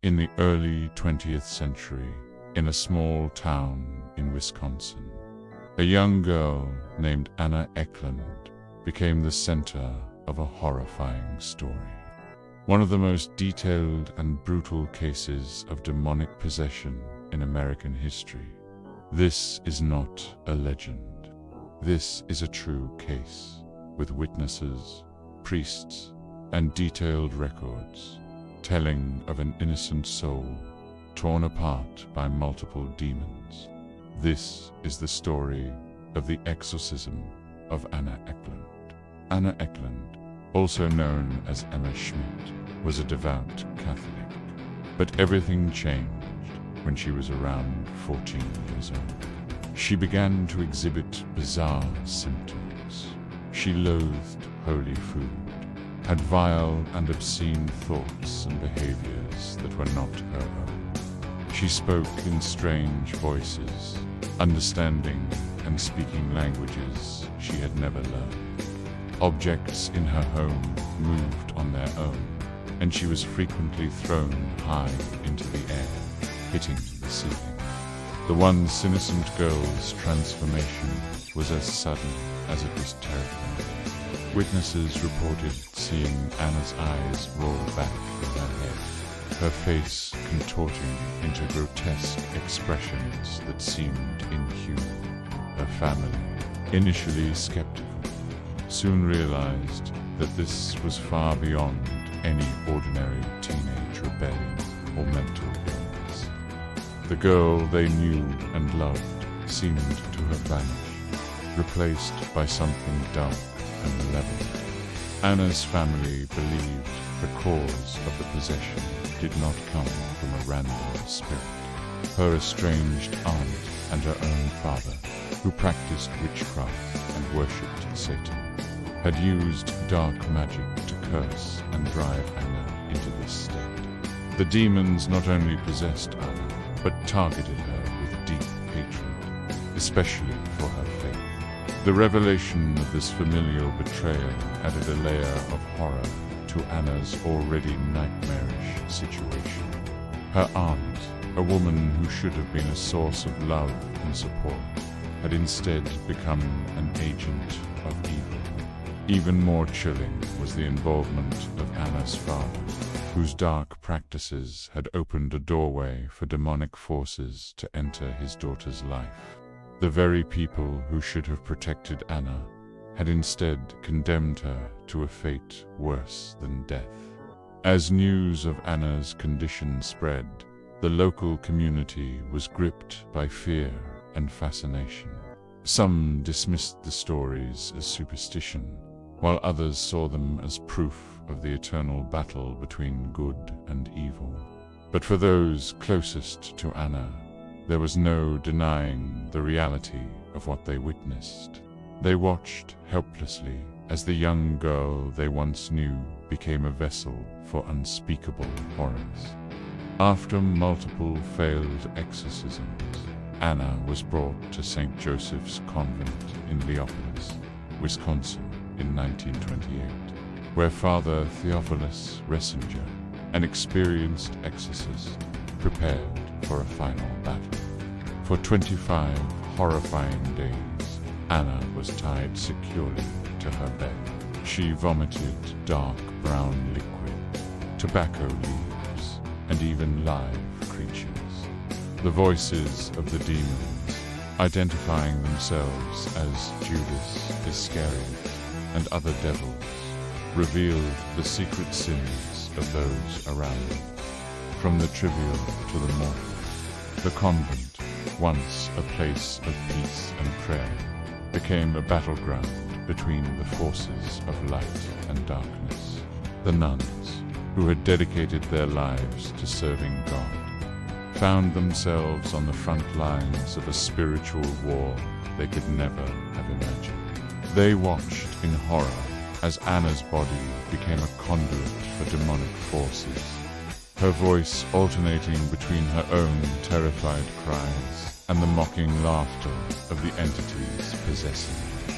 In the early 20th century, in a small town in Wisconsin, a young girl named Anna Ecklund became the center of a horrifying story. One of the most detailed and brutal cases of demonic possession in American history. This is not a legend. This is a true case, with witnesses, priests, and detailed records, telling of an innocent soul torn apart by multiple demons. This is the story of the exorcism of Anna Ecklund. Anna Ecklund, also known as Emma Schmidt, was a devout Catholic. But everything changed when she was around 14 years old. She began to exhibit bizarre symptoms. She loathed holy food, had vile and obscene thoughts and behaviors that were not her own. She spoke in strange voices, understanding and speaking languages she had never learned. Objects in her home moved on their own, and she was frequently thrown high into the air, hitting the ceiling. The once innocent girl's transformation was as sudden as it was terrifying. Witnesses reported seeing Anna's eyes roll back in her head, her face contorting into grotesque expressions that seemed inhuman. Her family, initially skeptical, soon realized that this was far beyond any ordinary teenage rebellion or mental illness. The girl they knew and loved seemed to have vanished, replaced by something dark and malevolent. Anna's family believed the cause of the possession did not come from a random spirit. Her estranged aunt and her own father, who practiced witchcraft and worshipped Satan, had used dark magic to curse and drive Anna into this state. The demons not only possessed Anna, but targeted her with deep hatred, especially for her faith. The revelation of this familial betrayal added a layer of horror to Anna's already nightmarish situation. Her aunt, a woman who should have been a source of love and support, had instead become an agent of evil. Even more chilling was the involvement of Anna's father, whose dark practices had opened a doorway for demonic forces to enter his daughter's life. The very people who should have protected Anna had instead condemned her to a fate worse than death. As news of Anna's condition spread, the local community was gripped by fear and fascination. Some dismissed the stories as superstition, while others saw them as proof of the eternal battle between good and evil. But for those closest to Anna, there was no denying the reality of what they witnessed. They watched helplessly as the young girl they once knew became a vessel for unspeakable horrors. After multiple failed exorcisms, Anna was brought to St. Joseph's Convent in Leopolis, Wisconsin in 1928, where Father Theophilus Ressinger, an experienced exorcist, prepared for a final battle. For 25 horrifying days, Anna was tied securely to her bed. She vomited dark brown liquid, tobacco leaves, and even live creatures. The voices of the demons, identifying themselves as Judas Iscariot and other devils, revealed the secret sins of those around them. From the trivial to the mortal, the convent, once a place of peace and prayer, became a battleground between the forces of light and darkness. The nuns, who had dedicated their lives to serving God, found themselves on the front lines of a spiritual war they could never have imagined. They watched in horror as Anna's body became a conduit for demonic forces, her voice alternating between her own terrified cries and the mocking laughter of the entities possessing her.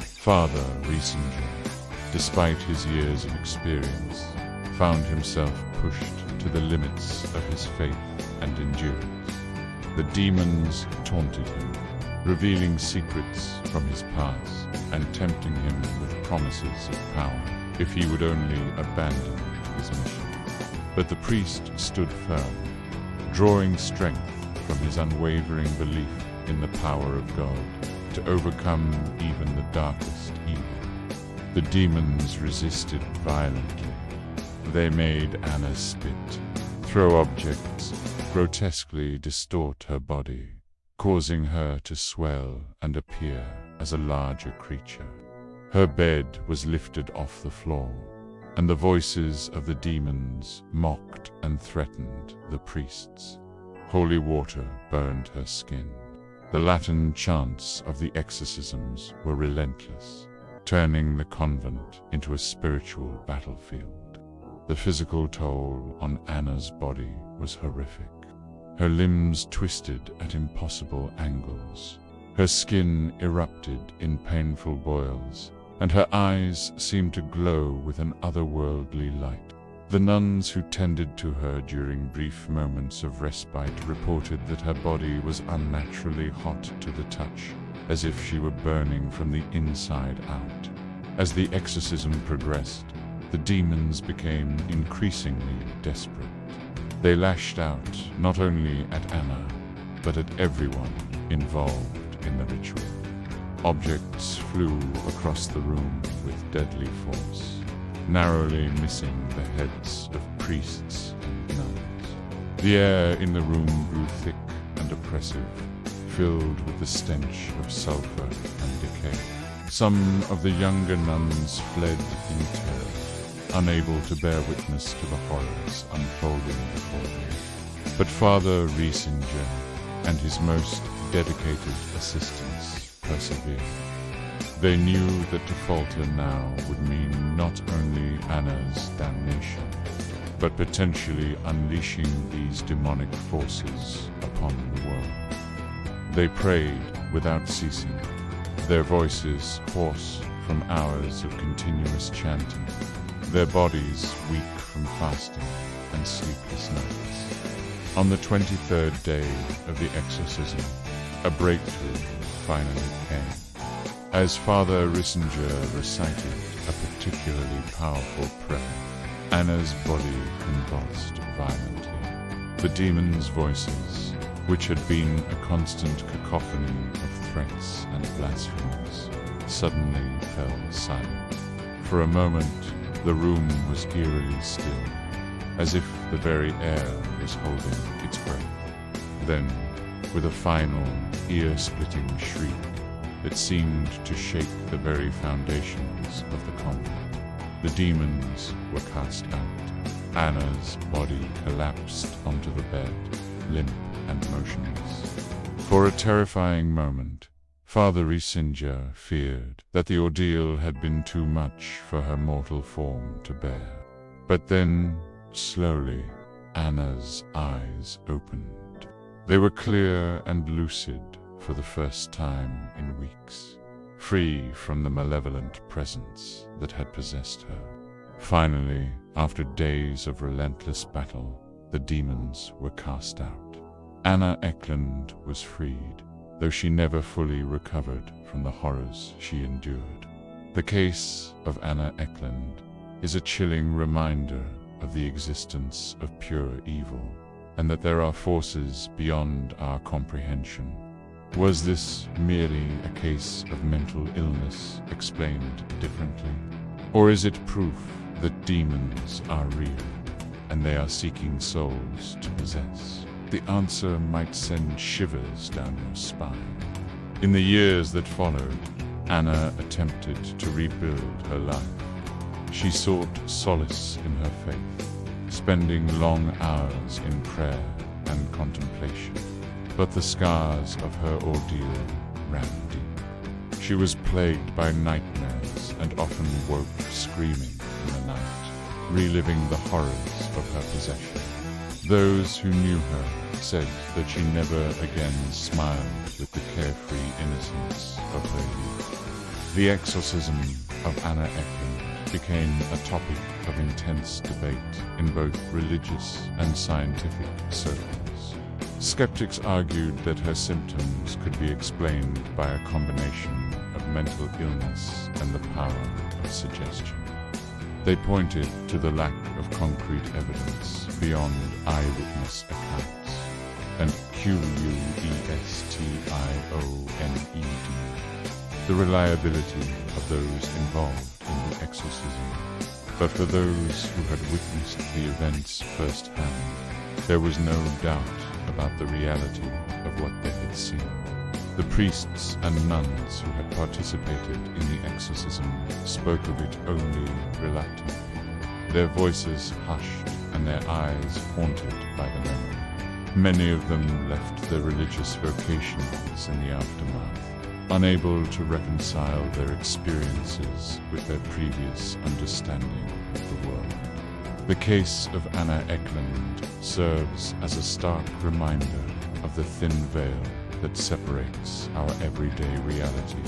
Father Riesinger, despite his years of experience, found himself pushed to the limits of his faith and endurance. The demons taunted him, revealing secrets from his past and tempting him with promises of power if he would only abandon his mission. But the priest stood firm, drawing strength from his unwavering belief in the power of God to overcome even the darkest evil. The demons resisted violently. They made Anna spit, throw objects, grotesquely distort her body, causing her to swell and appear as a larger creature. Her bed was lifted off the floor, and the voices of the demons mocked and threatened the priests. Holy water burned her skin. The Latin chants of the exorcisms were relentless, turning the convent into a spiritual battlefield. The physical toll on Anna's body was horrific. Her limbs twisted at impossible angles. Her skin erupted in painful boils, and her eyes seemed to glow with an otherworldly light. The nuns who tended to her during brief moments of respite reported that her body was unnaturally hot to the touch, as if she were burning from the inside out. As the exorcism progressed, the demons became increasingly desperate. They lashed out not only at Anna, but at everyone involved in the ritual. Objects flew across the room with deadly force, narrowly missing the heads of priests and nuns. The air in the room grew thick and oppressive, filled with the stench of sulfur and decay. Some of the younger nuns fled in terror, unable to bear witness to the horrors unfolding before them. But Father Riesinger and his most dedicated assistants persevered. They knew that to falter now would mean not only Anna's damnation, but potentially unleashing these demonic forces upon the world. They prayed without ceasing, their voices hoarse from hours of continuous chanting, their bodies weak from fasting and sleepless nights. On the 23rd day of the exorcism, a breakthrough finally came. As Father Riesinger recited a particularly powerful prayer, Anna's body convulsed violently. The demons' voices, which had been a constant cacophony of threats and blasphemies, suddenly fell silent. For a moment, the room was eerily still, as if the very air was holding its breath. Then, with a final, ear-splitting shriek that seemed to shake the very foundations of the convent, the demons were cast out. Anna's body collapsed onto the bed, limp and motionless. For a terrifying moment, Father Riesinger feared that the ordeal had been too much for her mortal form to bear. But then, slowly, Anna's eyes opened. They were clear and lucid for the first time in weeks, free from the malevolent presence that had possessed her. Finally, after days of relentless battle, the demons were cast out. Anna Ecklund was freed, though she never fully recovered from the horrors she endured. The case of Anna Ecklund is a chilling reminder of the existence of pure evil, and that there are forces beyond our comprehension. Was this merely a case of mental illness explained differently? Or is it proof that demons are real, and they are seeking souls to possess? The answer might send shivers down your spine. In the years that followed, Anna attempted to rebuild her life. She sought solace in her faith, spending long hours in prayer and contemplation. But the scars of her ordeal ran deep. She was plagued by nightmares and often woke screaming in the night, reliving the horrors of her possession. Those who knew her said that she never again smiled with the carefree innocence of her youth. The exorcism of Anna Ecklund became a topic of intense debate in both religious and scientific circles. Skeptics argued that her symptoms could be explained by a combination of mental illness and the power of suggestion. They pointed to the lack of concrete evidence beyond eyewitness accounts and questioned the reliability of those involved in the exorcism. But for those who had witnessed the events firsthand, there was no doubt about the reality of what they had seen. The priests and nuns who had participated in the exorcism spoke of it only reluctantly, their voices hushed and their eyes haunted by the memory. Many of them left their religious vocations in the aftermath, unable to reconcile their experiences with their previous understanding of the world. The case of Anna Ecklund serves as a stark reminder of the thin veil that separates our everyday reality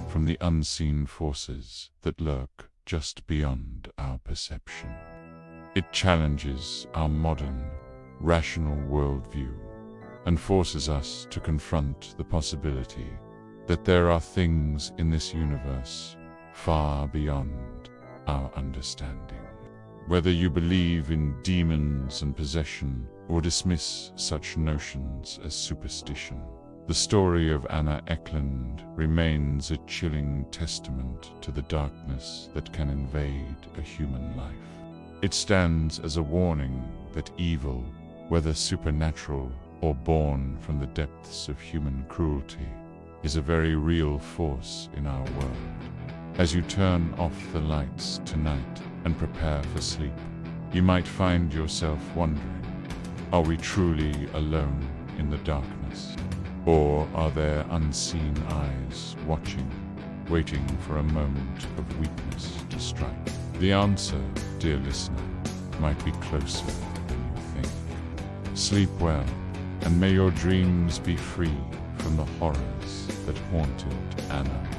from the unseen forces that lurk just beyond our perception. It challenges our modern, rational worldview and forces us to confront the possibility that there are things in this universe far beyond our understanding. Whether you believe in demons and possession or dismiss such notions as superstition, the story of Anna Ecklund remains a chilling testament to the darkness that can invade a human life. It stands as a warning that evil, whether supernatural or born from the depths of human cruelty, is a very real force in our world. As you turn off the lights tonight and prepare for sleep, you might find yourself wondering, are we truly alone in the darkness? Or are there unseen eyes watching, waiting for a moment of weakness to strike? The answer, dear listener, might be closer than you think. Sleep well, and may your dreams be free from the horrors that haunted Anna.